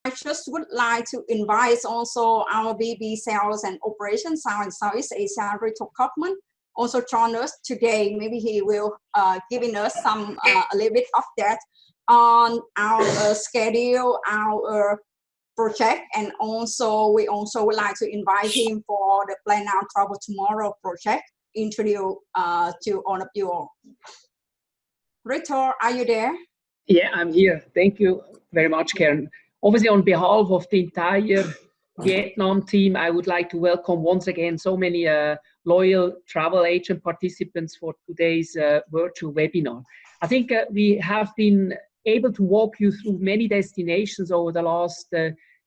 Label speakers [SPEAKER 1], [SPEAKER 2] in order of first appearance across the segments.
[SPEAKER 1] I just would like to invite also our BB Sales and Operations South and Southeast Asia, Rito Kaufman, also join us today. Maybe he will giving us some a little bit of that on our schedule, our project, and also we also would like to invite him for the Plan Now Travel Tomorrow project. Introduce to all of you all. Rito, are you there?
[SPEAKER 2] Yeah, I'm here. Thank you very much, Karen. Obviously, on behalf of the entire Vietnam team, I would like to welcome once again so many loyal travel agent participants for today's virtual webinar. I think we have been able to walk you through many destinations over the last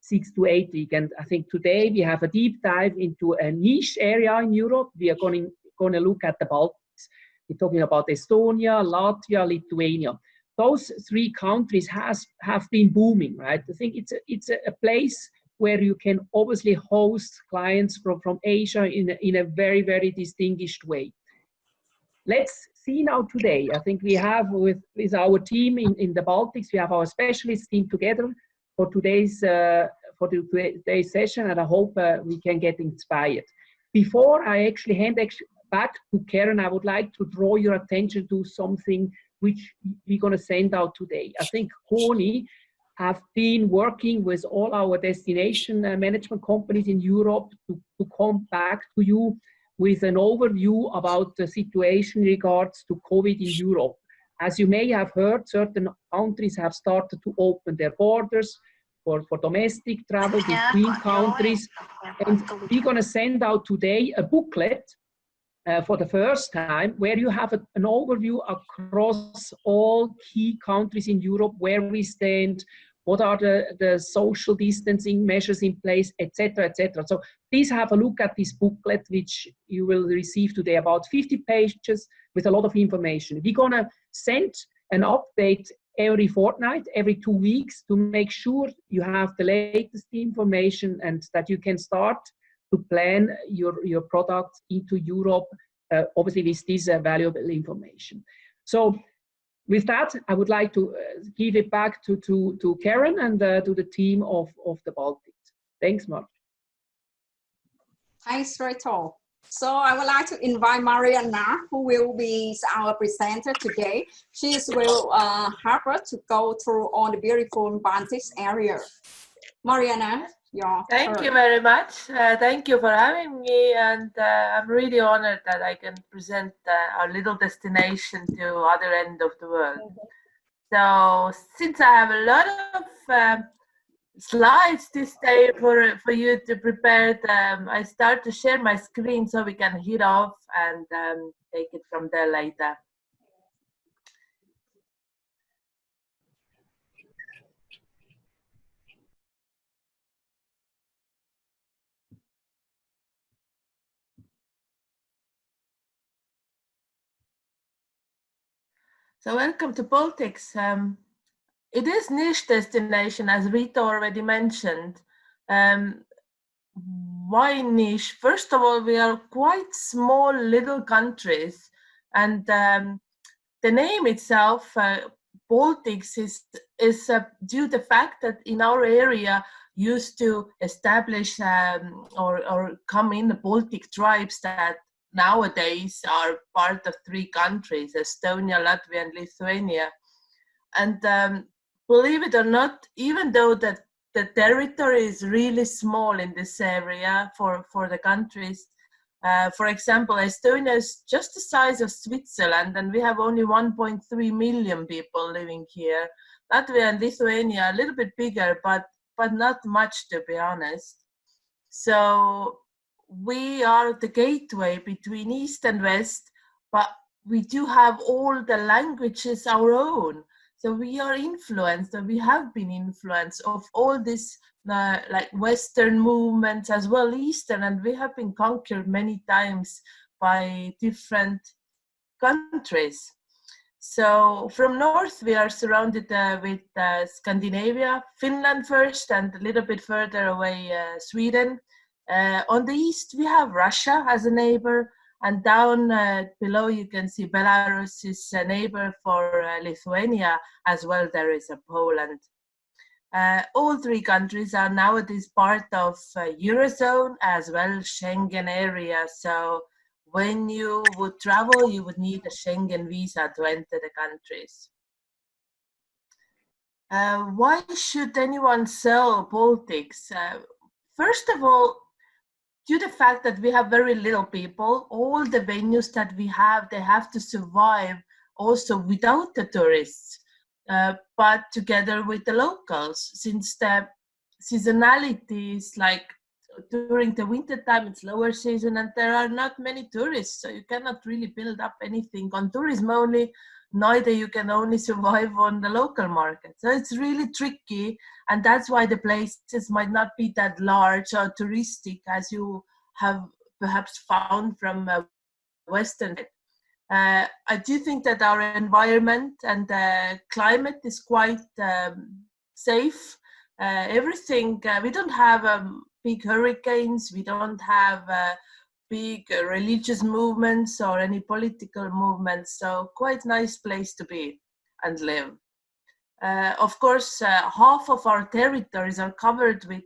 [SPEAKER 2] 6 to 8 weeks, and I think today we have a deep dive into a niche area in Europe. We are going to look at the Baltics. We're talking about Estonia, Latvia, Lithuania. Those 3 countries have been booming, right? I think it's a place where you can obviously host clients from Asia in a very, very distinguished way. Let's see now today. I think we have with our team in the Baltics, we have our specialist team together for today's session, and I hope we can get inspired. Before I actually hand back to Karen, I would like to draw your attention to something which we're going to send out today. I think Connie have been working with all our destination management companies in Europe to come back to you with an overview about the situation in regards to COVID in Europe. As you may have heard, certain countries have started to open their borders for domestic travel between countries. And we're going to send out today a booklet for the first time, where you have an overview across all key countries in Europe, where we stand, what are the social distancing measures in place, etc., etc. So please have a look at this booklet, which you will receive today, about 50 pages with a lot of information. We're going to send an update every fortnight, every 2 weeks, to make sure you have the latest information and that you can start to plan your product into Europe, obviously with this valuable information. So with that, I would like to give it back to Karen and to the team of the Baltics. Thanks much.
[SPEAKER 1] Thanks, Rito. So I would like to invite Mariana, who will be our presenter today. She will help us to go through all the beautiful Baltics area. Mariana.
[SPEAKER 3] Thank you very much. Thank you for having me, and I'm really honored that I can present our little destination to other end of the world. So since I have a lot of slides this day for you to prepare, I start to share my screen so we can hit off and take it from there later. So welcome to Baltics. It is niche destination, as Rita already mentioned. Why niche? First of all, we are quite small little countries, and the name itself, Baltics, is due to the fact that in our area used to establish or come in the Baltic tribes that nowadays are part of 3 countries, Estonia, Latvia, and Lithuania. And believe it or not, even though the territory is really small in this area for the countries, for example, Estonia is just the size of Switzerland, and we have only 1.3 million people living here. Latvia and Lithuania are a little bit bigger, but not much, to be honest. So we are the gateway between East and West, but we do have all the languages our own. So we are influenced, and we have been influenced of all this like Western movements as well, Eastern, and we have been conquered many times by different countries. So from north, we are surrounded with Scandinavia, Finland first, and a little bit further away, Sweden. On the east, we have Russia as a neighbor, and down below you can see Belarus is a neighbor for Lithuania. As well, there is a Poland. All three countries are nowadays part of Eurozone as well Schengen area. So when you would travel, you would need a Schengen visa to enter the countries. Why should anyone sell Baltics? First of all, due to the fact that we have very little people, all the venues that we have, they have to survive also without the tourists, but together with the locals, since the seasonality is like during the winter time, it's lower season and there are not many tourists. So you cannot really build up anything on tourism only, neither you can only survive on the local market. So it's really tricky. And that's why the places might not be that large or touristic as you have perhaps found from Western. I do think that our environment and climate is quite safe. Everything, we don't have big hurricanes, we don't have big religious movements or any political movements, so quite nice place to be and live. Of course, half of our territories are covered with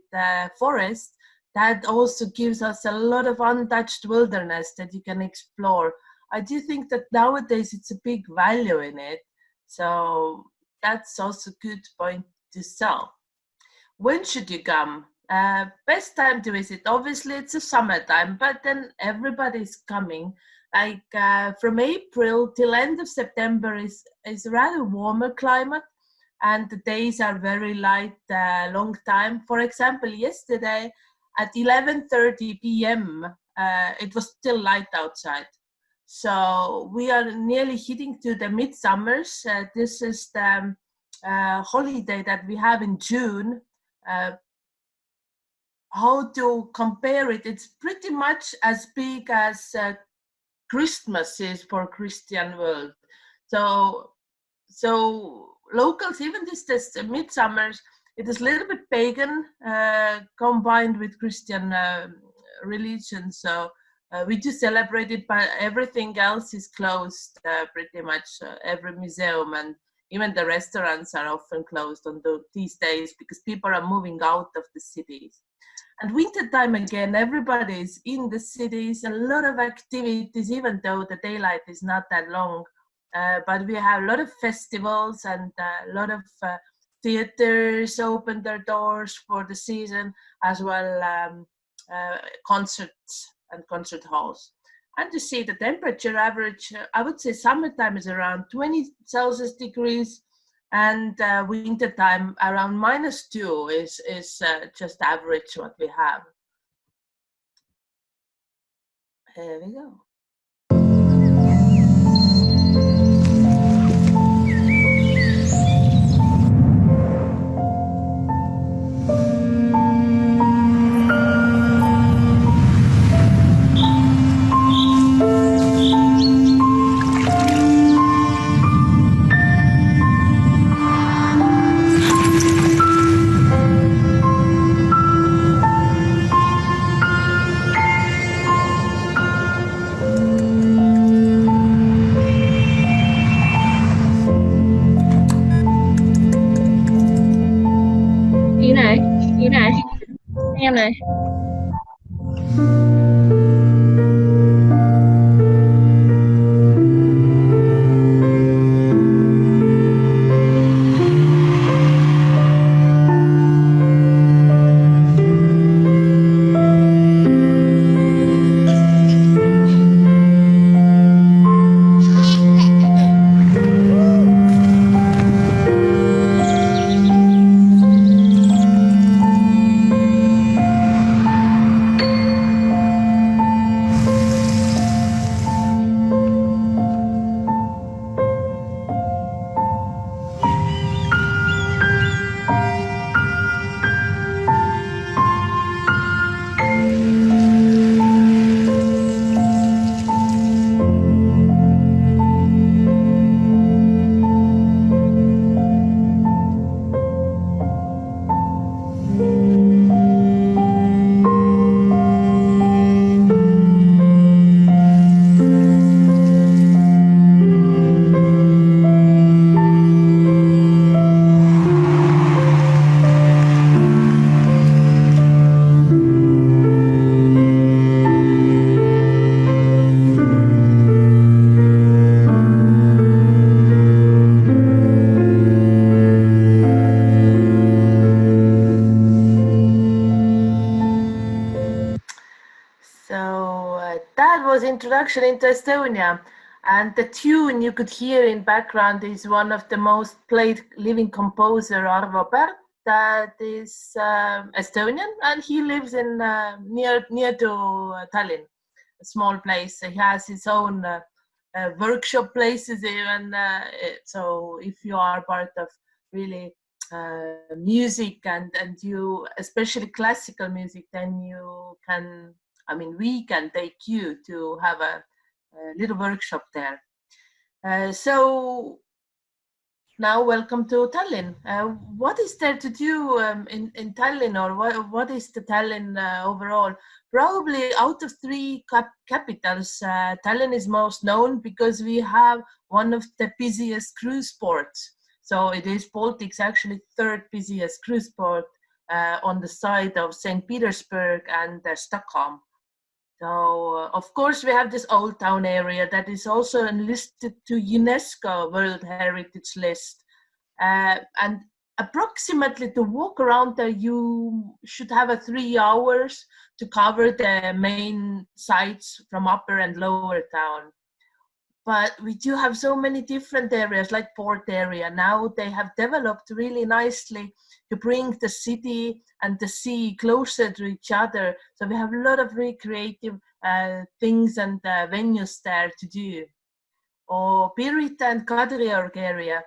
[SPEAKER 3] forest. That also gives us a lot of untouched wilderness that you can explore. I do think that nowadays it's a big value in it. So that's also a good point to sell. When should you come? Best time to visit, obviously it's the summertime, but then everybody's coming. Like from April till end of September is a rather warmer climate and the days are very light, long time. For example, yesterday at 11:30 p.m. It was still light outside. So we are nearly hitting to the midsummers. This is the holiday that we have in June. How to compare it? It's pretty much as big as Christmas is for Christian world. So locals, even this midsummers, it is a little bit pagan combined with Christian religion. So we do celebrate it, but everything else is closed pretty much. Every museum and even the restaurants are often closed on these days because people are moving out of the cities. And winter time again, everybody is in the cities, a lot of activities, even though the daylight is not that long. But we have a lot of festivals and a lot of theaters open their doors for the season, as well concerts and concert halls. And to see the temperature average, I would say summertime is around 20 Celsius degrees and winter time around -2 is just average what we have. There we go.
[SPEAKER 4] Chị này em này.
[SPEAKER 3] introduction into Estonia. And the tune you could hear in background is one of the most played living composer, Arvo Pärt, that is Estonian, and he lives in near to Tallinn, a small place. He has his own workshop places even. So if you are part of really music and you, especially classical music, then you can, I mean, we can take you to have a little workshop there. So now welcome to Tallinn. What is there to do in Tallinn, or what is the Tallinn overall? Probably out of three capitals, Tallinn is most known because we have one of the busiest cruise ports. So it is Baltics, actually third busiest cruise port on the side of St. Petersburg and Stockholm. So, of course, we have this old town area that is also enlisted to UNESCO World Heritage List. And approximately to walk around there, you should have 3 hours to cover the main sites from upper and lower town. But we do have so many different areas, like port area. Now they have developed really nicely to bring the city and the sea closer to each other. So we have a lot of recreative things and venues there to do. Or Pirita and Kadriorg area.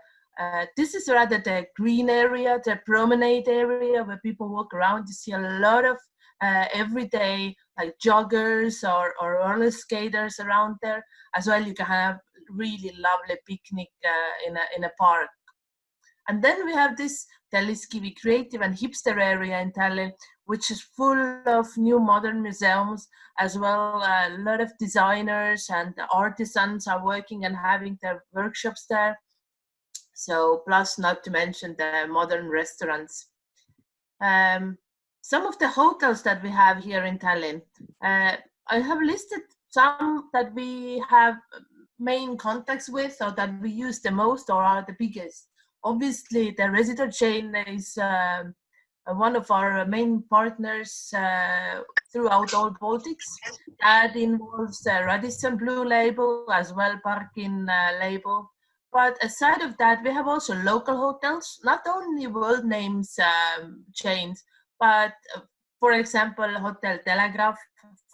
[SPEAKER 3] This is rather the green area, the promenade area where people walk around. You see a lot of everyday like joggers or roller skaters around there. As well, you can have really lovely picnic in a park. And then we have this Telliskivi creative and hipster area in Tallinn, which is full of new modern museums, as well. A lot of designers and artisans are working and having their workshops there. So plus not to mention the modern restaurants. Some of the hotels that we have here in Tallinn, I have listed some that we have main contacts with, or that we use the most or are the biggest. Obviously, the Residor chain is one of our main partners throughout all Baltics. That involves Radisson Blue Label as well, Parkin label. But aside of that, we have also local hotels, not only world names chains, but for example, Hotel Telegraph,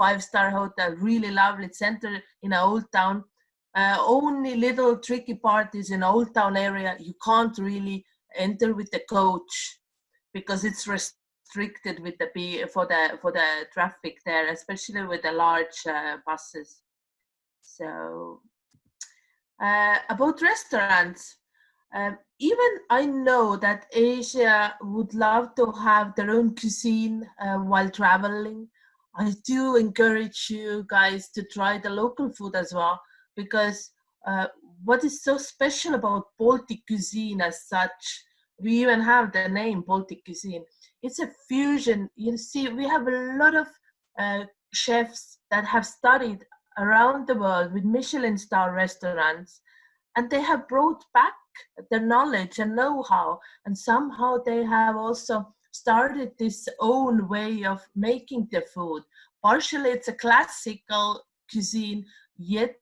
[SPEAKER 3] 5-star hotel, really lovely center in an old town. Only little tricky part is in old town area, you can't really enter with the coach because it's restricted with for the traffic there, especially with the large buses. So about restaurants, even I know that Asia would love to have their own cuisine while traveling. I do encourage you guys to try the local food as well, because what is so special about Baltic cuisine as such, we even have the name Baltic cuisine. It's a fusion. You see, we have a lot of chefs that have studied around the world with Michelin star restaurants, and they have brought back their knowledge and know-how, and somehow they have also started this own way of making the food. Partially it's a classical cuisine, yet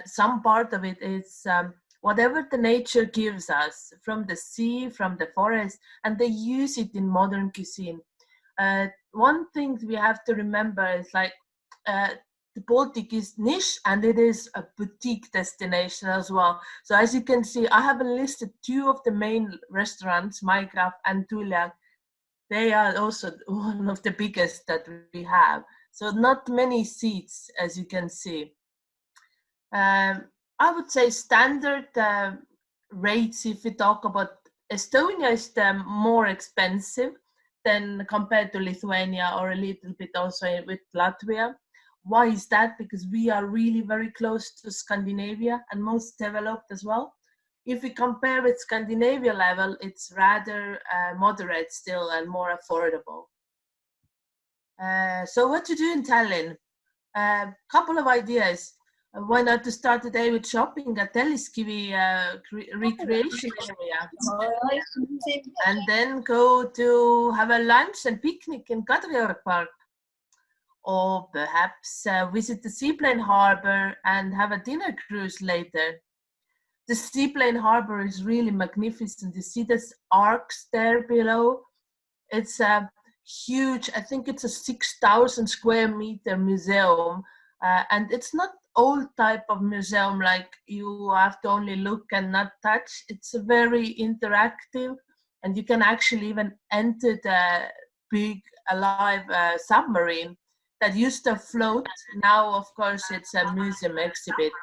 [SPEAKER 3] some part of it is whatever the nature gives us from the sea, from the forest, and they use it in modern cuisine. One thing we have to remember is like the Baltic is niche and it is a boutique destination as well. So as you can see, I have listed 2 of the main restaurants, Maigraf and Tuljak. They are also one of the biggest that we have. So not many seats, as you can see. I would say standard rates, if we talk about Estonia, is the more expensive than compared to Lithuania, or a little bit also with Latvia. Why is that? Because we are really very close to Scandinavia and most developed as well. If we compare with Scandinavia level, it's rather moderate still and more affordable. So what to do in Tallinn? Couple of ideas. Why not to start the day with shopping at Telliskivi recreation area, and then go to have a lunch and picnic in Kadriorg Park. or perhaps visit the seaplane harbor and have a dinner cruise later. The seaplane harbor is really magnificent. You see this arcs there below. It's a huge, I think it's a 6,000 square meter museum. And it's not old type of museum like you have to only look and not touch. It's very interactive, and you can actually even enter the big alive submarine that used to float. Now, of course, it's a museum exhibit.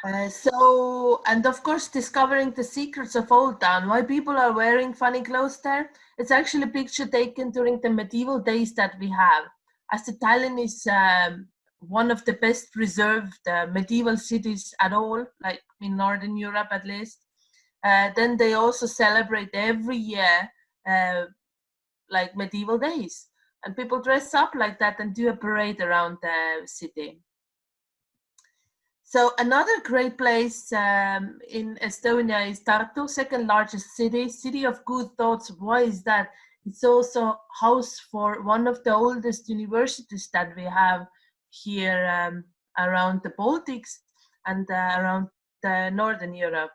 [SPEAKER 3] And of course, discovering the secrets of Old Town, why people are wearing funny clothes there. It's actually a picture taken during the medieval days that we have. As the Tallinn is one of the best preserved medieval cities at all, like in Northern Europe at least, then they also celebrate every year like medieval days. And people dress up like that and do a parade around the city. So another great place in Estonia is Tartu, second largest city of good thoughts. Why is that? It's also house for one of the oldest universities that we have here around the Baltics and around Northern Europe.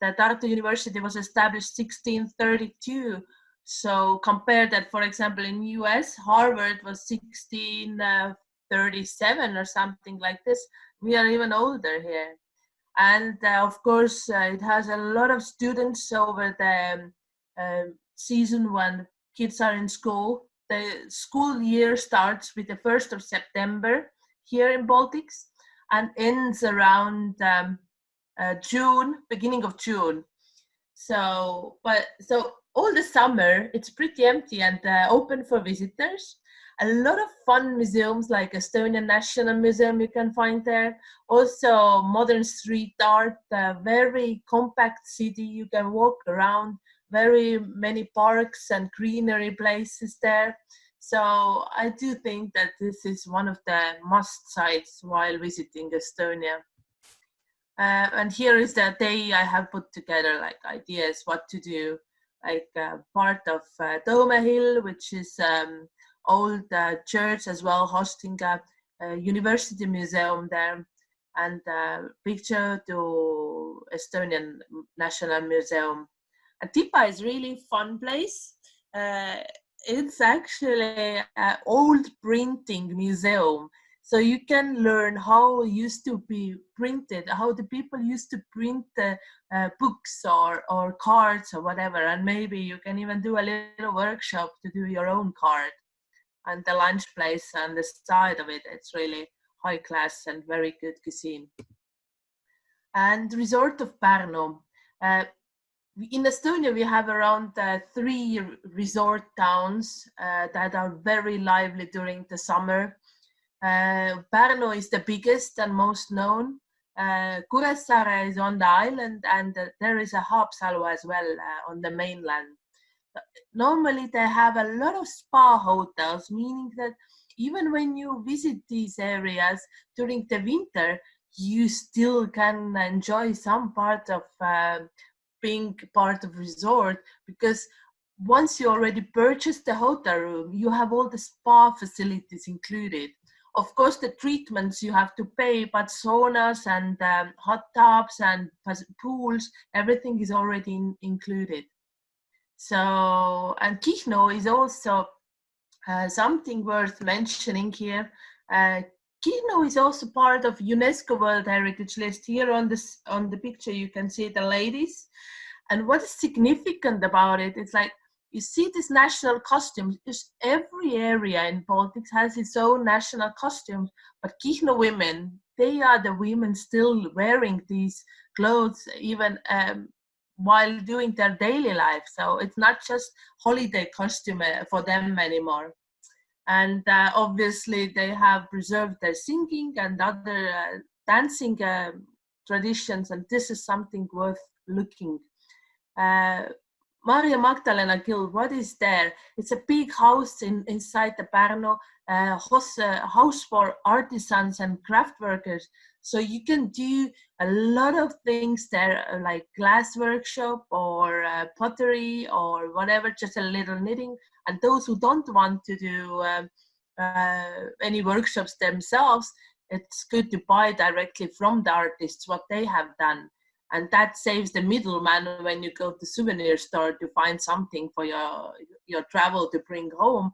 [SPEAKER 3] The Tartu University was established 1632. So compare that, for example, in US, Harvard was 1637 or something like this. We are even older here. And of course, it has a lot of students over the season when kids are in school. The school year starts with the 1st of September here in Baltics and ends around June, beginning of June. So all the summer, it's pretty empty and open for visitors. A lot of fun museums like Estonian National Museum you can find there. Also modern street art, very compact city. You can walk around, very many parks and greenery places there. So I do think that this is one of the must sites while visiting Estonia. And here is the day I have put together like ideas what to do, like part of Toome Hill, which is old church as well, hosting a university museum there, and picture to Estonian National Museum. And Tipa is really fun place. It's actually an old printing museum. So you can learn how it used to be printed, how the people used to print books or cards or whatever. And maybe you can even do a little workshop to do your own card. And the lunch place on the side of it, it's really high class and very good cuisine. And resort of Pärnu. In Estonia, we have around 3 resort towns that are very lively during the summer. Pärnu is the biggest and most known. Kuressaare is on the island, and there is a Haapsalu as well on the mainland. Normally, they have a lot of spa hotels, meaning that even when you visit these areas during the winter, you still can enjoy some part of being part of resort, because once you already purchased the hotel room, you have all the spa facilities included. Of course, the treatments you have to pay, but saunas and hot tubs and pools, everything is already included. So, and Kihnu is also something worth mentioning here. Kihnu is also part of UNESCO World Heritage List. Here on the picture, you can see the ladies. And what is significant about it, it's like, you see this national costumes. Every area in Baltics has its own national costumes, but Kihnu women, they are the women still wearing these clothes even while doing their daily life. So it's not just holiday costume for them anymore. And obviously they have preserved their singing and other dancing traditions, and this is something worth looking. Maria Magdalena Guild, what is there? It's a big house inside the Pärnu, house for artisans and craft workers. So you can do a lot of things there, like glass workshop or pottery or whatever, just a little knitting. And those who don't want to do any workshops themselves, it's good to buy directly from the artists what they have done. And that saves the middleman when you go to souvenir store to find something for your travel to bring home.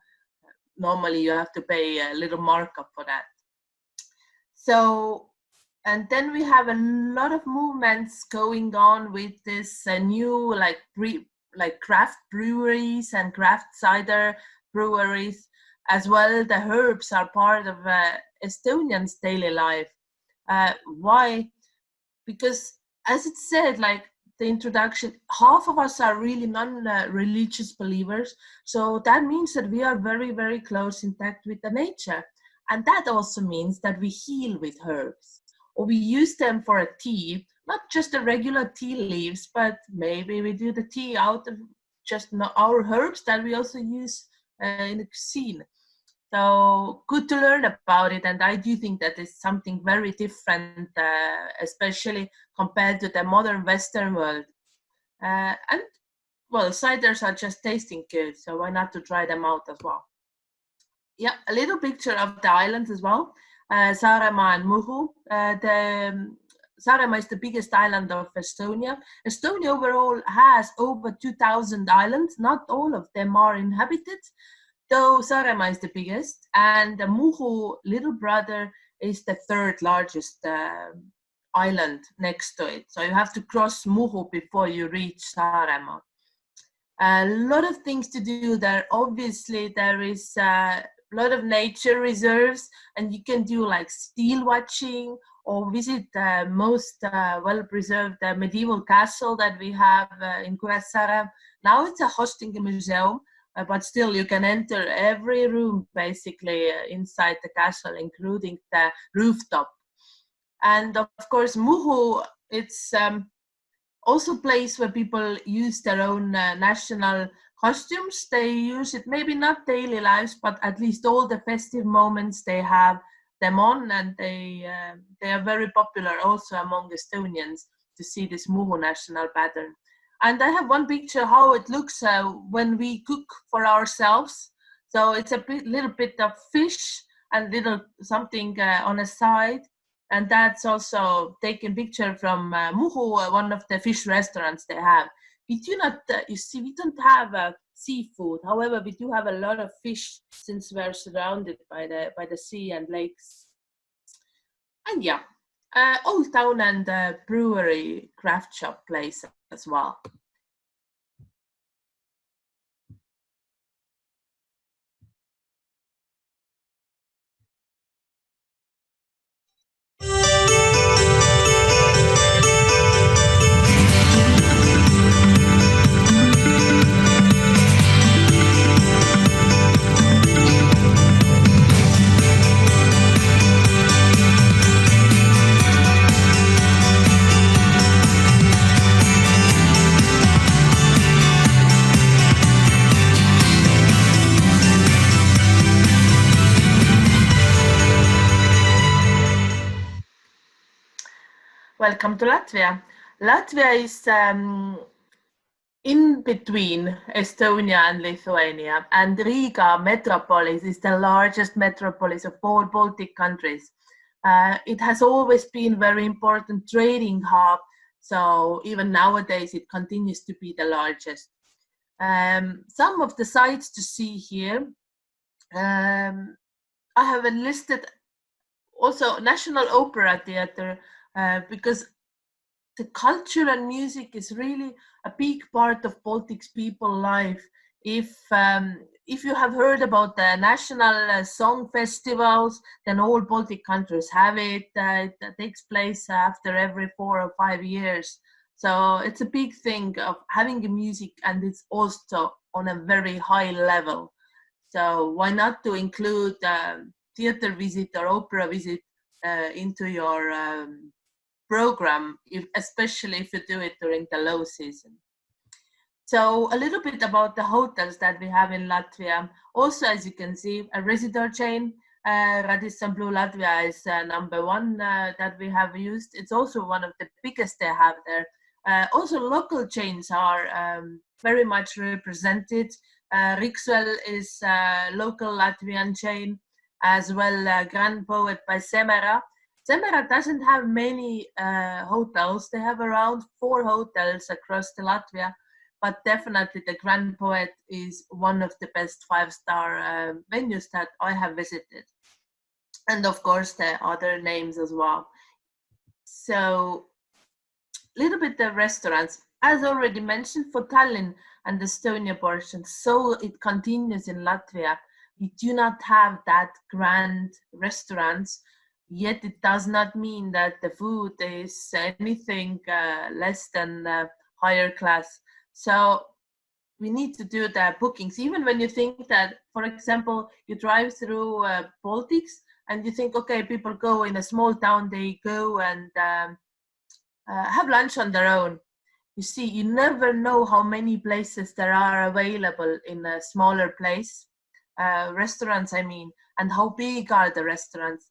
[SPEAKER 3] Normally you have to pay a little markup for that. So, and then we have a lot of movements going on with this new like craft breweries and craft cider breweries as well. The herbs are part of Estonians' daily life. Why? Because as it said, like the introduction, half of us are really non-religious believers. So that means that we are very, very close in touch with the nature. And that also means that we heal with herbs, or we use them for a tea, not just the regular tea leaves, but maybe we do the tea out of just our herbs that we also use in the cuisine. So good to learn about it, and I do think that is something very different, especially compared to the modern Western world. And well, ciders are just tasting good, so why not to try them out as well? Yeah, a little picture of the islands as well. Saaremaa and Muhu. Saaremaa is the biggest island of Estonia. Estonia overall has over 2,000 islands. Not all of them are inhabited, though Saaremaa is the biggest, and the Muhu little brother is the third largest island next to it. So you have to cross Muhu before you reach Saaremaa. A lot of things to do there. Obviously, there is a lot of nature reserves, and you can do like seal watching or visit the most well-preserved medieval castle that we have in Kuressaare. Now it's hosting a museum. But still, you can enter every room basically inside the castle, including the rooftop. And of course, Muhu, it's also a place where people use their own national costumes. They use it, maybe not daily lives, but at least all the festive moments they have them on, and they are very popular also among Estonians to see this Muhu national pattern. And I have one picture how it looks when we cook for ourselves. So it's a little bit of fish and little something on a side. And that's also taken picture from Muhu, one of the fish restaurants they have. We do not, you see, we don't have seafood. However, we do have a lot of fish since we're surrounded by the sea and lakes. And yeah, Old Town and brewery craft shop place as well. Welcome to Latvia. Latvia is in between Estonia and Lithuania, and Riga metropolis is the largest metropolis of all Baltic countries. It has always been very important trading hub, so even nowadays it continues to be the largest. Some of the sites to see here, I have enlisted also National Opera Theatre, because the culture and music is really a big part of Baltics people life. If you have heard about the national song festivals, then all Baltic countries have it. It takes place after every 4 or 5 years. So it's a big thing of having a music, and it's also on a very high level. So why not to include theater visit or opera visit into your program, especially if you do it during the low season. So a little bit about the hotels that we have in Latvia. Also, as you can see, a residential chain. Radisson Blue Latvia is number one that we have used. It's also one of the biggest they have there. Also, local chains are very much represented. Riksvel is a local Latvian chain, as well Grand Poet by Semera. Semera doesn't have many hotels. They have around 4 hotels across the Latvia, but definitely the Grand Poet is one of the best 5-star venues that I have visited. And of course, the other names as well. So, little bit of restaurants. As already mentioned, for Tallinn and the Estonia portion, so it continues in Latvia. We do not have that grand restaurants, yet it does not mean that the food is anything less than higher class. So we need to do the bookings. Even when you think that, for example, you drive through Baltics and you think, okay, people go in a small town, they go and have lunch on their own. You see, you never know how many places there are available in a smaller place, restaurants, I mean, and how big are the restaurants.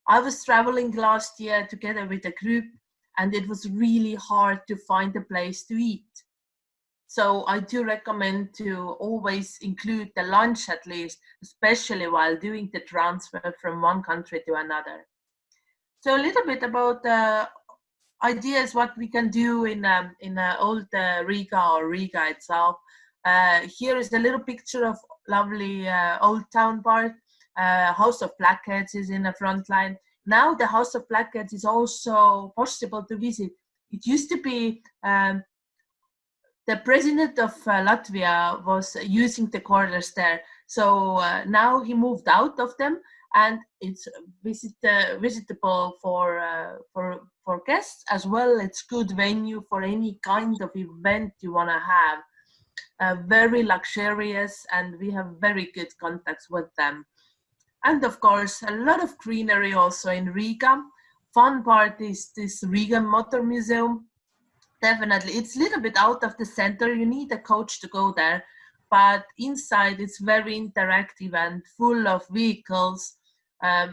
[SPEAKER 3] I was traveling last year together with a group, and it was really hard to find a place to eat. So I do recommend to always include the lunch at least, especially while doing the transfer from one country to another. So a little bit about ideas what we can do in old Riga or Riga itself. Here is a little picture of lovely old town part. House of Blackheads is in the front line. Now the House of Blackheads is also possible to visit. It used to be the president of Latvia was using the corridors there. So now he moved out of them, and it's visitable for guests as well. It's good venue for any kind of event you want to have. Very luxurious, and we have very good contacts with them. And of course, a lot of greenery also in Riga. Fun part is this Riga Motor Museum. Definitely, it's a little bit out of the center. You need a coach to go there, but inside it's very interactive and full of vehicles. I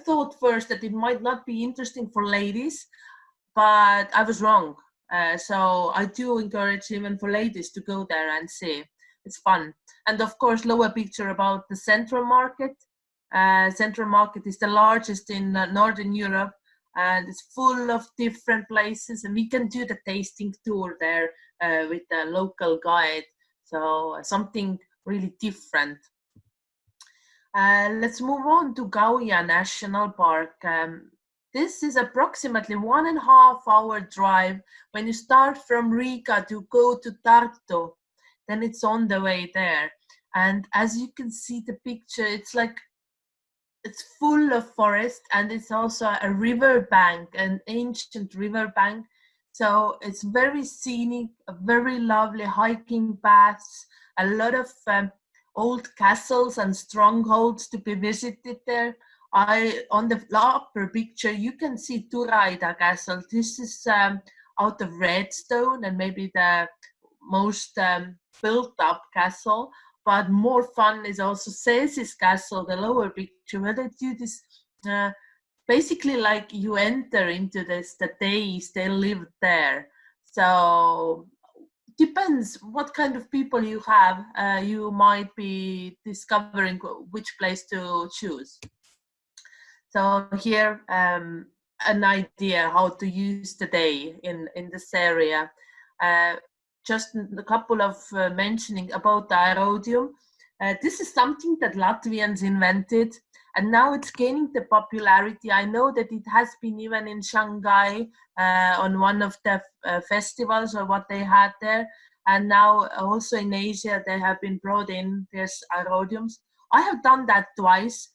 [SPEAKER 3] thought first that it might not be interesting for ladies, but I was wrong. So I do encourage even for ladies to go there and see. It's fun. And of course, lower picture about the Central Market. Central Market is the largest in Northern Europe, and it's full of different places, and we can do the tasting tour there with a local guide. So something really different. Let's move on to Gauja National Park. This is approximately 1.5 hour drive. When you start from Riga to go to Tartu, then it's on the way there. And as you can see the picture, it's full of forest, and it's also a river bank, an ancient river bank. So it's very scenic, very lovely hiking paths, a lot of old castles and strongholds to be visited there. On the upper picture, you can see Turaida Castle. This is out of red stone and maybe the most built up castle. But more fun is also Seesis Castle, the lower picture, where they do this basically like you enter into the days they lived there. So depends what kind of people you have. You might be discovering which place to choose. So here, an idea how to use the day in this area. Just a couple of mentioning about the aerodium. This is something that Latvians invented, and now it's gaining the popularity. I know that it has been even in Shanghai on one of the festivals or what they had there, and now also in Asia they have been brought in. There's aerodiums. I have done that twice.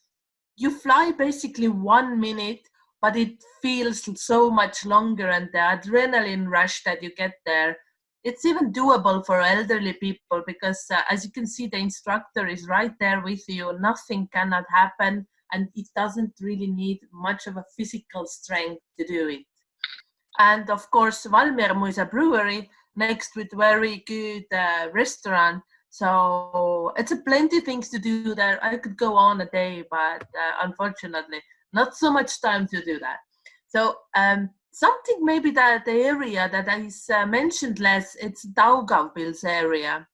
[SPEAKER 3] You fly basically 1 minute, but it feels so much longer, and the adrenaline rush that you get there. It's even doable for elderly people because as you can see, the instructor is right there with you. Nothing cannot happen, and it doesn't really need much of a physical strength to do it. And of course, Valmiermu is a brewery next with very good restaurant. So it's a plenty things to do there. I could go on a day, but unfortunately, not so much time to do that. So something maybe that the area that is mentioned less, it's Daugavpils area.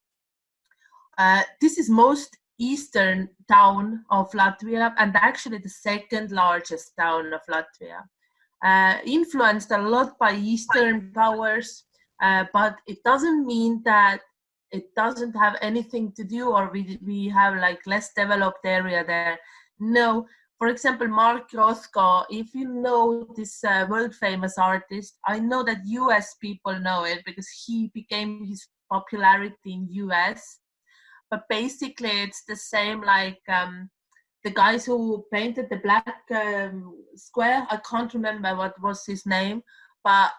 [SPEAKER 3] This is most eastern town of Latvia and actually the second largest town of Latvia. Influenced a lot by Eastern powers, but it doesn't mean that it doesn't have anything to do or we have like less developed area there. No. For example, Mark Rothko, if you know this world famous artist, I know that US people know it because he became his popularity in US. But basically it's the same like the guys who painted the black square. I can't remember what was his name, but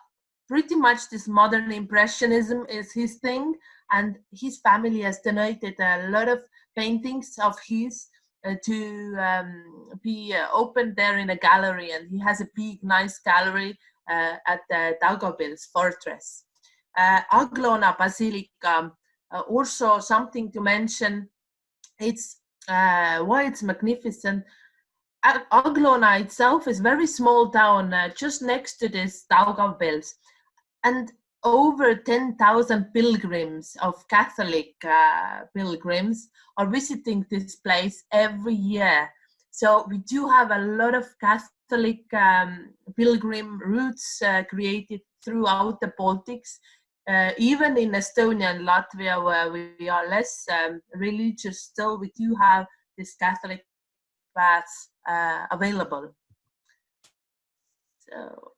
[SPEAKER 3] pretty much this modern impressionism is his thing, and his family has donated a lot of paintings of his to be opened there in a gallery, and he has a big nice gallery at the Daugavpils fortress. Aglona Basilica, also something to mention. It's why it's magnificent. Aglona itself is very small town just next to this Daugavpils, and over 10,000 pilgrims of Catholic pilgrims are visiting this place every year. So we do have a lot of Catholic pilgrim routes created throughout the Baltics. Even in Estonia and Latvia, where we are less religious, still we do have this Catholic paths available. So.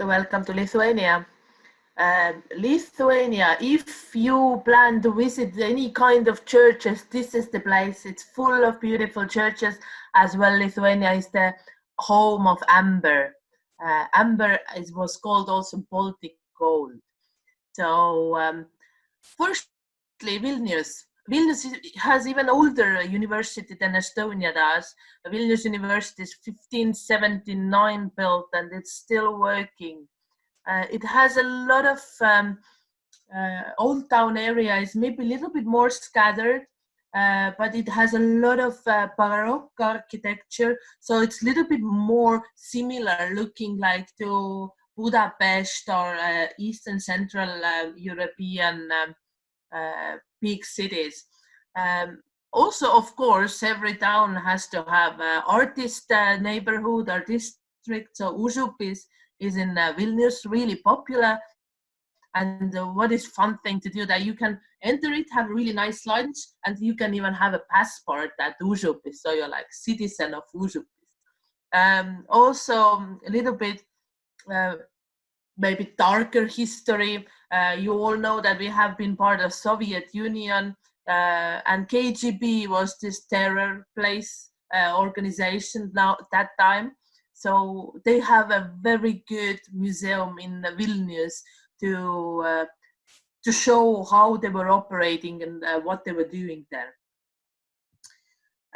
[SPEAKER 3] Welcome to Lithuania. Lithuania, if you plan to visit any kind of churches, this is the place. It's full of beautiful churches as well. Lithuania is the home of amber. Amber was called also Baltic gold. So firstly, Vilnius. Vilnius has even older university than Estonia does. Vilnius University is 1579 built and it's still working. It has a lot of old town areas, maybe a little bit more scattered, but it has a lot of Baroque architecture. So it's a little bit more similar looking like to Budapest or Eastern Central European big cities. Also, of course, every town has to have artist neighborhood or district. So Užupis is in Vilnius, really popular. And what is fun thing to do that you can enter it, have a really nice lunch, and you can even have a passport at Užupis, so you're like citizen of Užupis. Also, a little bit maybe darker history. You all know that we have been part of Soviet Union, and KGB was this terror place organization now at that time. So they have a very good museum in Vilnius to show how they were operating and what they were doing there.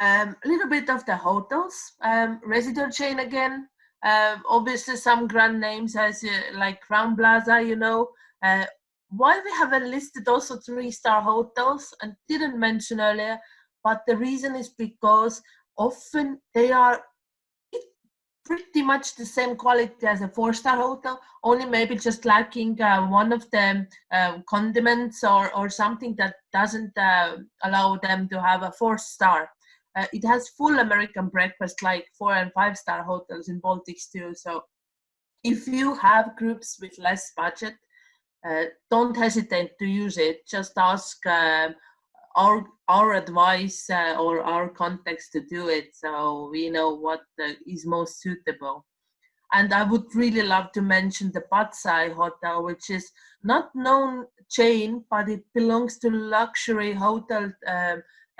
[SPEAKER 3] A little bit of the hotels, residential chain again. Obviously some grand names as like Crown Plaza, you know. Why we haven't listed also 3-star hotels and didn't mention earlier, but the reason is because often they are pretty much the same quality as a 4-star hotel, only maybe just lacking one of the condiments or something that doesn't allow them to have a 4-star. It has full American breakfast like 4- and 5-star hotels in Baltics too. So if you have groups with less budget, don't hesitate to use it. Just ask our advice or our contacts to do it, so we know what is most suitable. And I would really love to mention the Patsai Hotel, which is not known chain, but it belongs to luxury hotel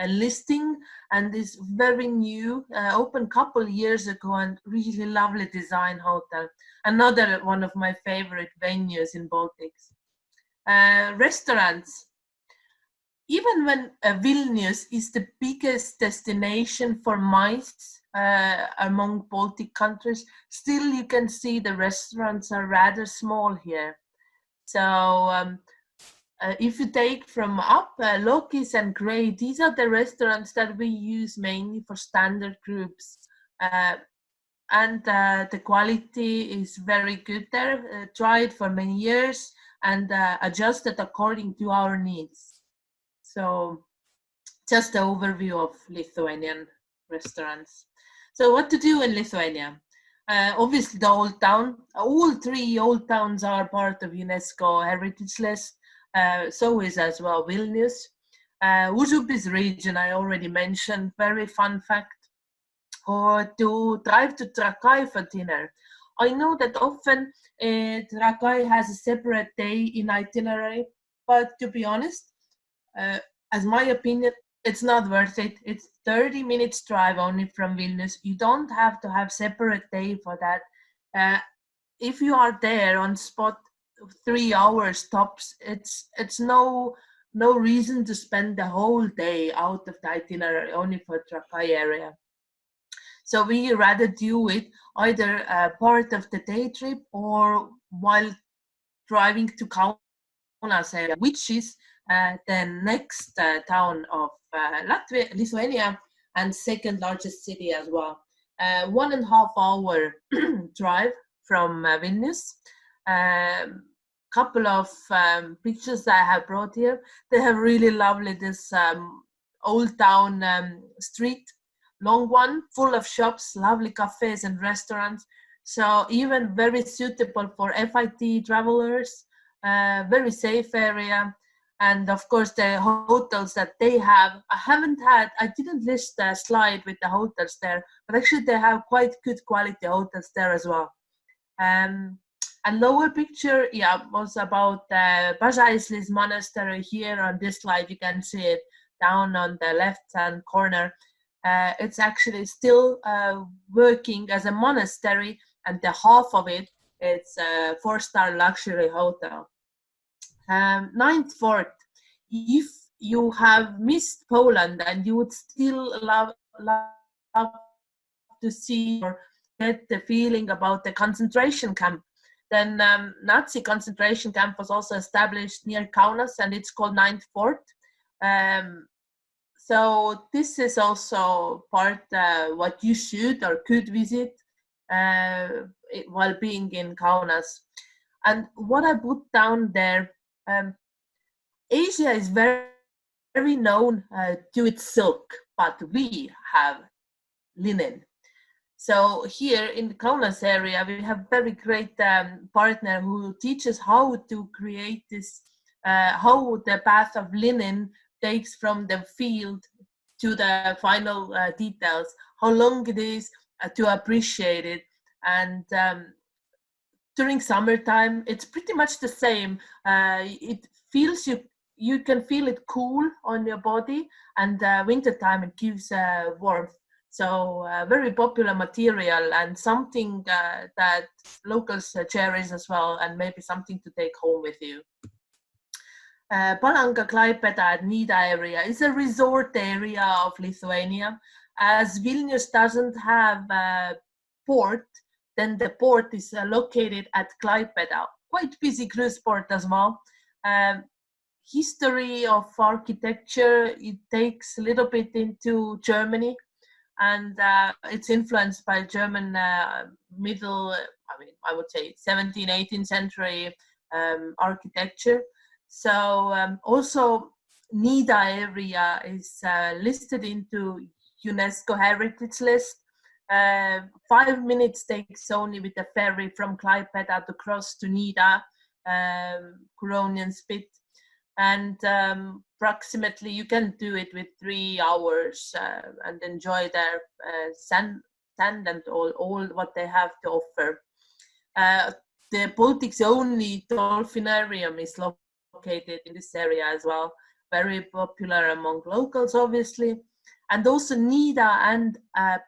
[SPEAKER 3] listing and is very new, opened couple years ago, and really lovely design hotel. Another one of my favorite venues in Baltics. Restaurants. Even when Vilnius is the biggest destination for mice among Baltic countries, still you can see the restaurants are rather small here. So if you take from up, Lokis and Grey, these are the restaurants that we use mainly for standard groups. And the quality is very good there. Tried for many years and adjusted according to our needs. So just an overview of Lithuanian restaurants. So what to do in Lithuania? Obviously the old town. All 3 old towns are part of UNESCO heritage list. So is as well Vilnius. Užupis region I already mentioned, very fun fact. Or to drive to Trakai for dinner. I know that often Trakai has a separate day in itinerary, but to be honest, as my opinion, it's not worth it. It's 30 minutes drive only from Vilnius. You don't have to have separate day for that. If you are there on spot 3 hours tops, it's no reason to spend the whole day out of the itinerary only for Trakai area. So we rather do it either part of the day trip or while driving to Kaunas area, which is the next town of Latvia, Lithuania, and second largest city as well. 1.5 hour drive from Vilnius. Couple of pictures that I have brought here. They have really lovely this old town street, long one, full of shops, lovely cafes and restaurants. So even very suitable for FIT travelers, very safe area. And of course, the hotels that they have, I didn't list a slide with the hotels there, but actually they have quite good quality hotels there as well. And lower picture, was about Bažaislis monastery. Here on this slide, you can see it down on the left-hand corner. It's actually still working as a monastery, and the half of it's a 4-star luxury hotel. 9th Fort. If you have missed Poland and you would still love to see or get the feeling about the concentration camp, then Nazi concentration camp was also established near Kaunas, and it's called 9th Fort. So this is also part what you should or could visit while being in Kaunas. And what I put down there, Asia is very, very known to its silk, but we have linen. So here in the Kaunas area, we have very great partner who teaches how to create this, how the path of linen takes from the field to the final details, how long it is to appreciate it. And during summertime, it's pretty much the same. It feels you can feel it cool on your body, and wintertime it gives warmth. So very popular material and something that locals cherish as well, and maybe something to take home with you. Palanga, Klaipėda, and Nida area is a resort area of Lithuania. As Vilnius doesn't have a port, then the port is located at Klaipėda. Quite busy cruise port as well. History of architecture, it takes a little bit into Germany. and it's influenced by German I would say 17th, 18th century architecture. So also Nida area is listed into UNESCO heritage list. 5 minutes takes only with a ferry from Klaipeda to cross to Nida, Curonian Spit, and approximately you can do it with 3 hours and enjoy their sand and all what they have to offer. The Baltics only dolphinarium is located in this area as well, very popular among locals, obviously. And also Nida and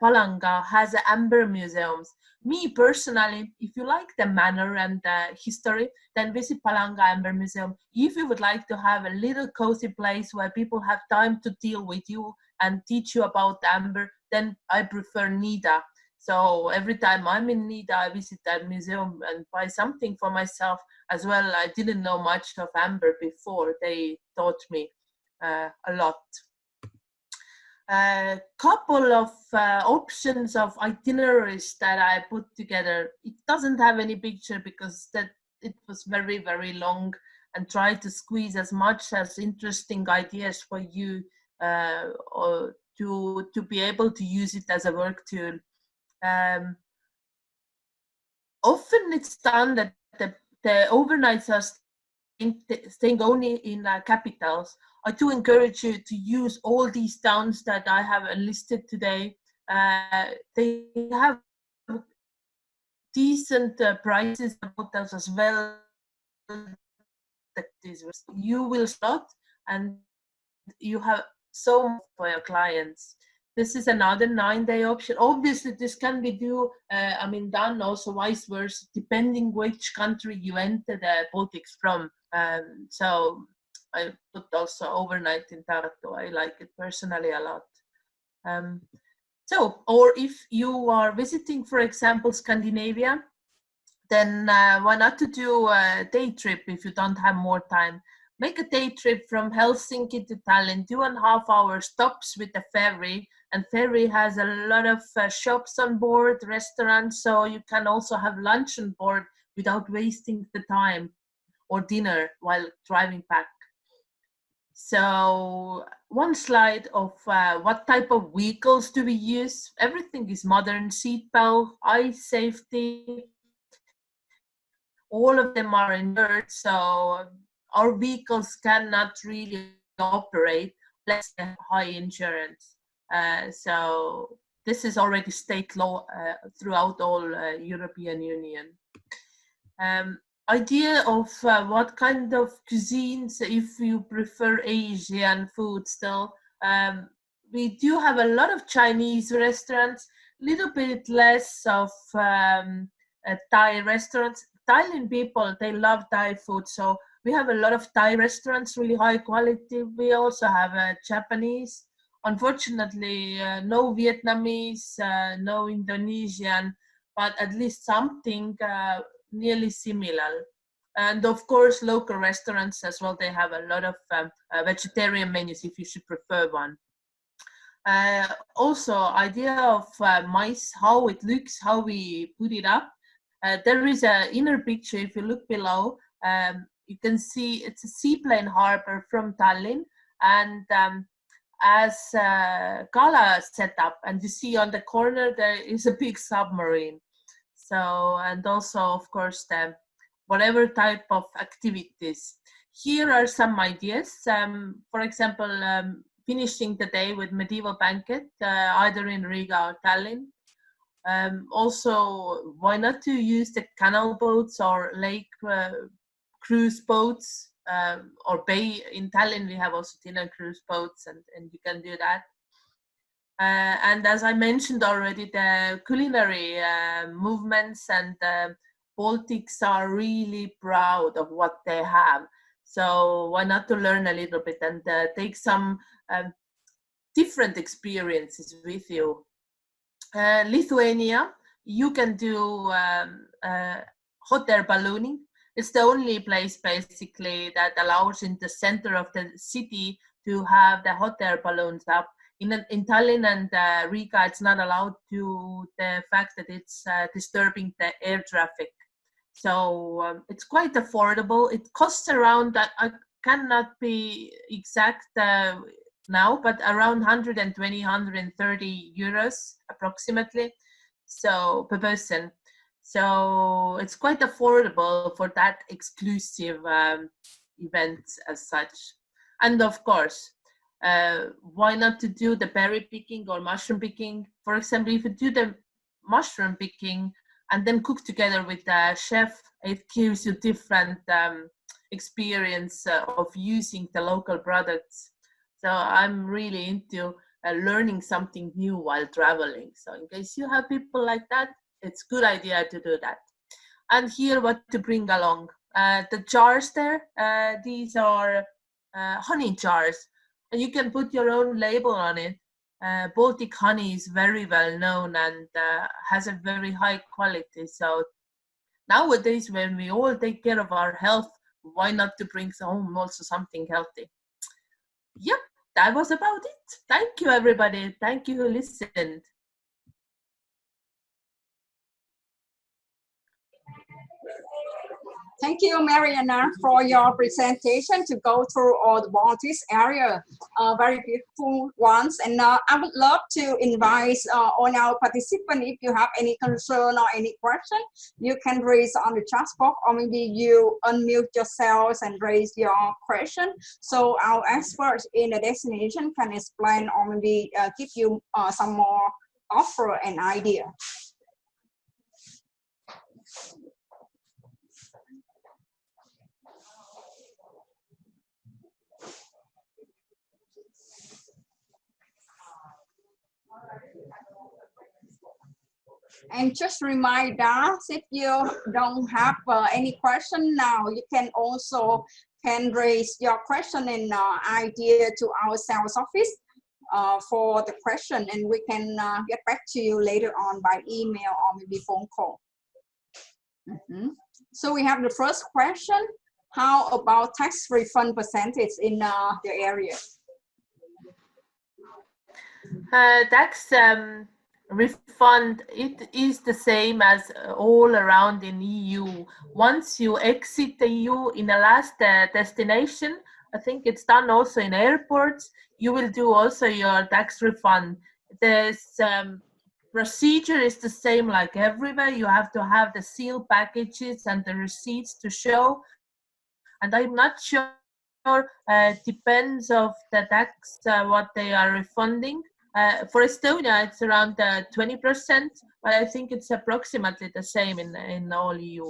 [SPEAKER 3] Palanga has amber museums. Me personally, if you like the manner and the history, then visit Palanga Amber Museum. If you would like to have a little cozy place where people have time to deal with you and teach you about the amber, then I prefer Nida. So every time I'm in Nida, I visit that museum and buy something for myself as well. I didn't know much of amber before. They taught me a lot. A couple of options of itineraries that I put together. It doesn't have any picture because it was very, very long, and try to squeeze as much as interesting ideas for you or to be able to use it as a work tool. Often it's done that the overnights are staying only in capitals. I do encourage you to use all these towns that I have listed today. They have decent prices in hotels as well. You will slot and you have so much for your clients. This is another 9-day option. Obviously, this can be done also vice versa, depending which country you enter the Baltics from. So I put also overnight in Tartu. I like it personally a lot. Or if you are visiting, for example, Scandinavia, then why not to do a day trip if you don't have more time? Make a day trip from Helsinki to Tallinn, 2.5 hour stops with the ferry. And ferry has a lot of shops on board, restaurants, so you can also have lunch on board without wasting the time, or dinner while driving back. So one slide of what type of vehicles do we use. Everything is modern, seatbelt, eye safety. All of them are insured, so our vehicles cannot really operate unless they have high insurance. So this is already state law throughout all European Union. Idea of what kind of cuisines, if you prefer Asian food still. We do have a lot of Chinese restaurants, little bit less of Thai restaurants. Thailand people, they love Thai food, so we have a lot of Thai restaurants, really high quality. We also have Japanese. Unfortunately, no Vietnamese, no Indonesian, but at least something nearly similar. And of course, local restaurants as well. They have a lot of vegetarian menus if you should prefer one. Also, idea of mice, how it looks, how we put it up. There is an inner picture. If you look below, you can see it's a seaplane harbor from Tallinn, and as Kala set up, and you see on the corner there is a big submarine. So, and also of course the whatever type of activities. Here are some ideas. For example, finishing the day with medieval banquet, either in Riga or Tallinn. Also, why not to use the canal boats or lake cruise boats, or bay. In Tallinn we have also dinner cruise boats, and you can do that. And as I mentioned already, the culinary movements and Baltics are really proud of what they have. So why not to learn a little bit and take some different experiences with you. Lithuania, you can do hot air ballooning. It's the only place basically that allows in the center of the city to have the hot air balloons up. in Tallinn and Riga, it's not allowed to the fact that it's disturbing the air traffic. So it's quite affordable. It costs around, I cannot be exact now, but around 120, 130 euros approximately, so per person. So it's quite affordable for that exclusive event as such. And of course, why not to do the berry picking or mushroom picking? For example, if you do the mushroom picking and then cook together with the chef, it gives you different experience of using the local products. So I'm really into learning something new while traveling. So in case you have people like that, it's a good idea to do that. And here, what to bring along. The jars there, these are honey jars. And you can put your own label on it. Baltic honey is very well known and has a very high quality. So nowadays, when we all take care of our health, why not to bring home also something healthy? Yep, that was about it. Thank you, everybody. Thank you who listened.
[SPEAKER 1] Thank you, Mariana, for your presentation to go through all the Baltics area, very beautiful ones. And I would love to invite all our participants, if you have any concern or any question, you can raise on the chat box, or maybe you unmute yourselves and raise your question. So our experts in the destination can explain or maybe give you some more offer and idea. And just remind us, if you don't have any question now, you can also raise your question and idea to our sales office for the question, and we can get back to you later on by email or maybe phone call. So we have the first question. How about tax refund percentage in the area?
[SPEAKER 3] Tax refund, it is the same as all around in EU. Once you exit the EU in the last destination, I think it's done also in airports, you will do also your tax refund. This procedure is the same like everywhere. You have to have the sealed packages and the receipts to show. And I'm not sure, depends of the tax what they are refunding. For Estonia, it's around 20%, but I think it's approximately the same in all EU.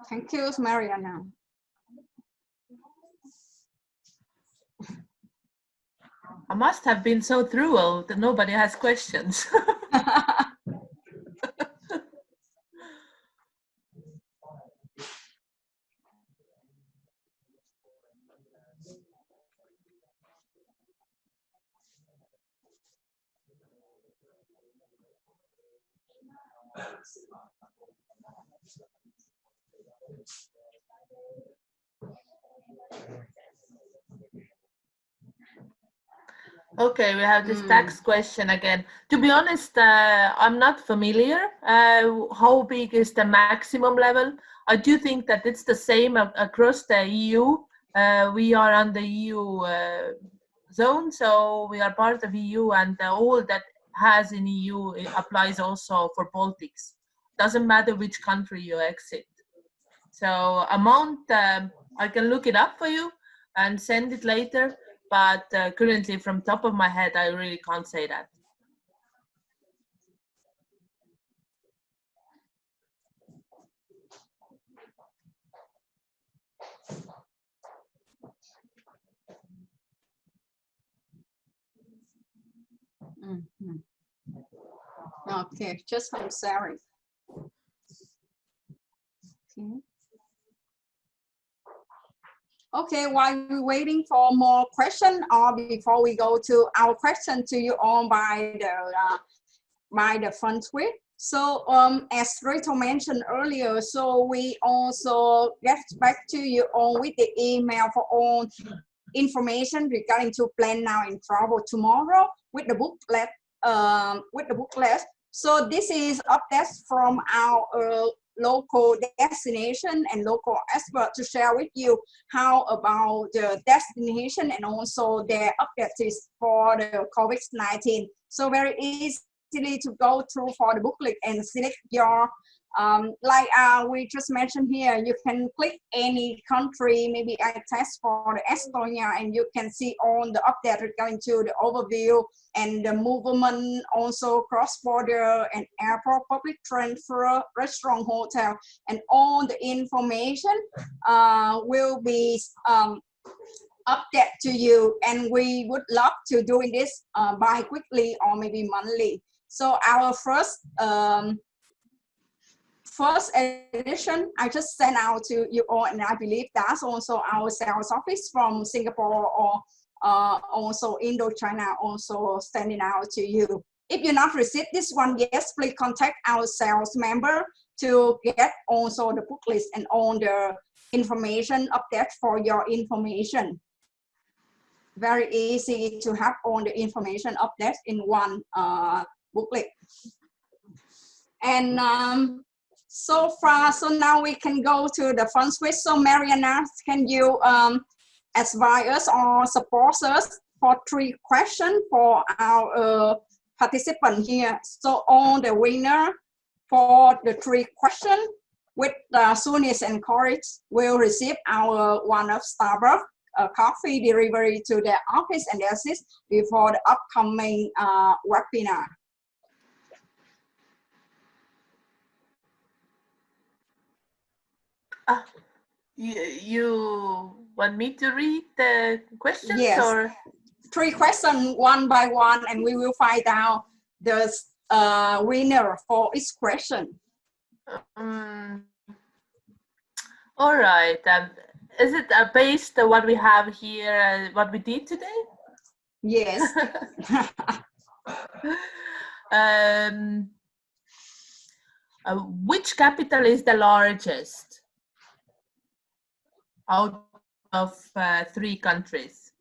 [SPEAKER 1] Thank you, Mariana.
[SPEAKER 3] I must have been so thorough that nobody has questions. Okay, we have this tax question again. To be honest, I'm not familiar how big is the maximum level. I do think that it's the same across the EU. We are on the EU zone, so we are part of EU, and all that has in EU applies also for Baltics. Doesn't matter which country you exit. So amount, I can look it up for you and send it later. But currently, from top of my head, I really can't say that.
[SPEAKER 1] Okay, just I'm sorry. Okay, while we're waiting for more questions, or before we go to our question to you all by the front way. So as Rachel mentioned earlier, so we also get back to you on with the email for all information regarding to plan now and travel tomorrow with the booklet. So this is updates from our local destination and local expert to share with you how about the destination and also their updates for the COVID-19. So very easily to go through for the booklet and select your like we just mentioned here, you can click any country. Maybe I test for the Estonia, and you can see all the update regarding to the overview and the movement, also cross-border and airport, public transfer, restaurant, hotel, and all the information will be update to you. And we would love to doing this bi-weekly or maybe monthly. So our first edition I just sent out to you all, and I believe that's also our sales office from Singapore or also Indochina also sending out to you. If you not received this one, yes, please contact our sales member to get also the book list and all the information update for your information. Very easy to have all the information update in one booklet. And so now we can go to the first quiz. So Mariana, can you advise us or support us for 3 questions for our participant here? So all the winner for the 3 questions with the soonest and courage will receive our one of Starbucks coffee delivery to their office and their assist before the upcoming webinar.
[SPEAKER 3] You want me to read the questions?
[SPEAKER 1] Yes.
[SPEAKER 3] Or
[SPEAKER 1] 3 questions one by one, and we will find out the winner for each question.
[SPEAKER 3] All right. Is it based on what we have here, what we did today?
[SPEAKER 1] Yes.
[SPEAKER 3] Which capital is the largest out of 3 countries?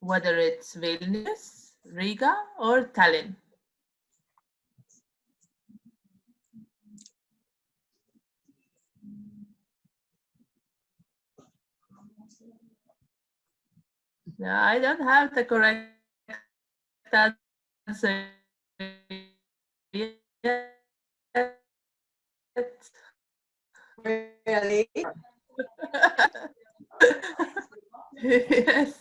[SPEAKER 3] Whether it's Vilnius, Riga, or Tallinn? No, I don't have the correct answer yet.
[SPEAKER 1] Really?
[SPEAKER 3] Yes.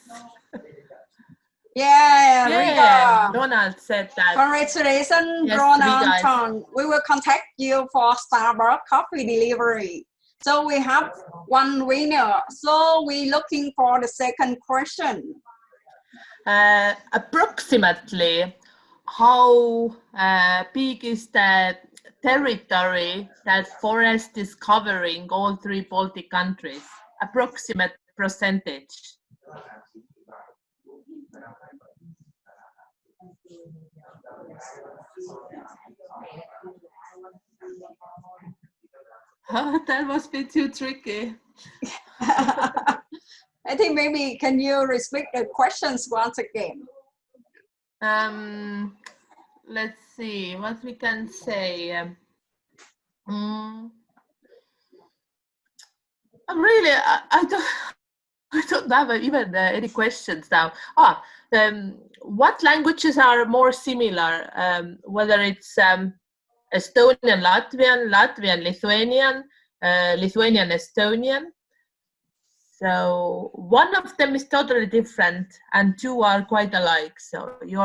[SPEAKER 1] Yeah, Riga.
[SPEAKER 3] Ronald said that.
[SPEAKER 1] Congratulations,
[SPEAKER 3] Yes,
[SPEAKER 1] Ronald. We will contact you for Starbucks coffee delivery. So we have 1 winner. So we're looking for the second question.
[SPEAKER 3] Approximately, how big is the territory that forest is covering all 3 Baltic countries? Approximate percentage. That must be too tricky.
[SPEAKER 1] I think maybe can you repeat the questions once again?
[SPEAKER 3] Let's see what we can say. Really, I don't have even any questions now. What languages are more similar? Whether it's Estonian, Latvian, Lithuanian, Lithuanian, Estonian. So one of them is totally different, and 2 are quite alike. So you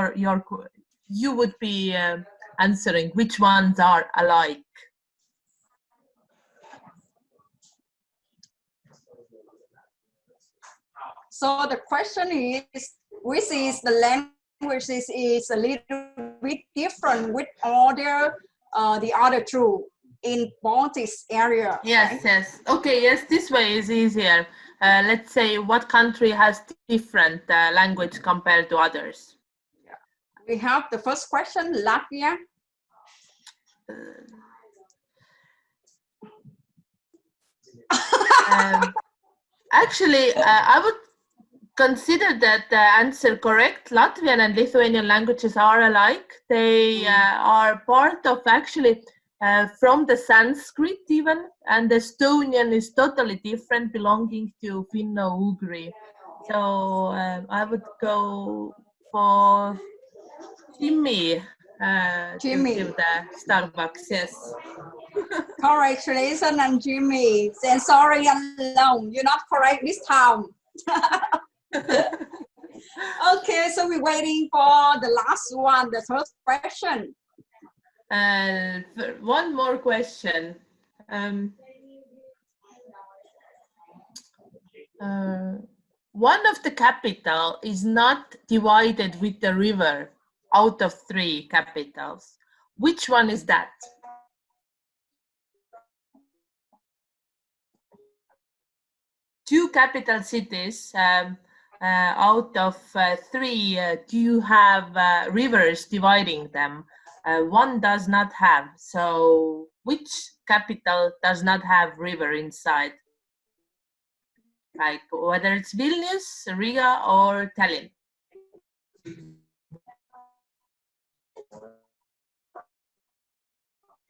[SPEAKER 3] would be answering which ones are alike.
[SPEAKER 1] So the question is, which is the languages is a little bit different with the other 2 in Baltics area?
[SPEAKER 3] Yes, right? Yes. Okay, yes, this way is easier. Let's say what country has different language compared to others?
[SPEAKER 1] Yeah. We have the first question, Latvia.
[SPEAKER 3] Actually, I would consider that the answer correct. Latvian and Lithuanian languages are alike. They are part of actually from the Sanskrit even, and Estonian is totally different, belonging to Finno-Ugri. So I would go for Jimmy.
[SPEAKER 1] Jimmy.
[SPEAKER 3] To the Starbucks, yes.
[SPEAKER 1] Congratulations, and Jimmy. And sorry, alone. You're not correct this time. Okay, so we're waiting for the last one, the third question.
[SPEAKER 3] One more question. One of the capital is not divided with the river out of 3 capitals. Which one is that? Two capital cities out of 3 do have rivers dividing them. One does not have. So which capital does not have river inside? Like whether it's Vilnius, Riga, or Tallinn.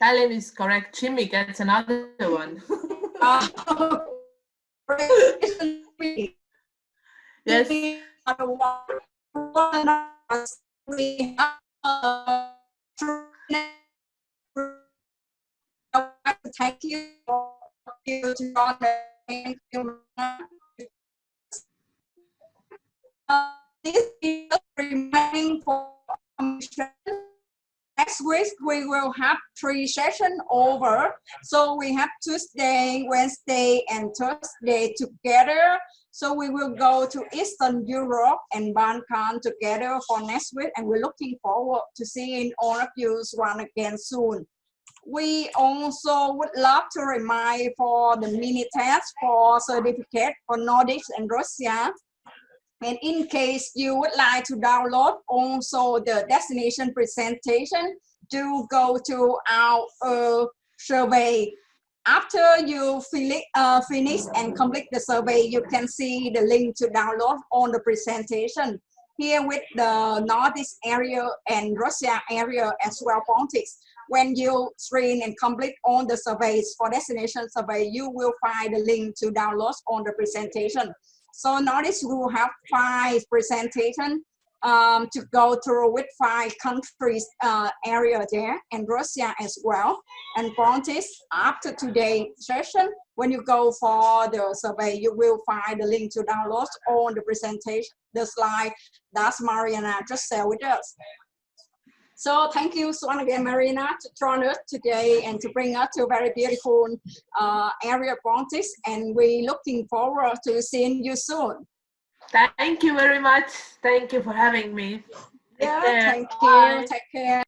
[SPEAKER 3] Tallinn is correct. Jimmy gets another one. Yes.
[SPEAKER 1] Thank you. This is remaining for next week. We will have 3 sessions over. So we have Tuesday, Wednesday, and Thursday together. So we will go to Eastern Europe and Balkan together for next week. And we're looking forward to seeing all of you once again soon. We also would love to remind for the mini test for certificate for Nordics and Russia. And in case you would like to download also the destination presentation, do go to our survey. After you finish and complete the survey, you can see the link to download on the presentation. Here with the Northeast area and Russia area as well, Baltics. When you screen and complete all the surveys for destination survey, you will find the link to download on the presentation. So notice we will have 5 presentations to go through with 5 countries area there and Russia as well. And Baltics, after today's session, when you go for the survey, you will find the link to download on the presentation, the slide that Mariana just shared with us. So thank you once again, Marina, to join us today and to bring us to a very beautiful area of Baltics. And we're looking forward to seeing you soon.
[SPEAKER 3] Thank you very much. Thank you for having me.
[SPEAKER 1] Yeah, thank you. Take care.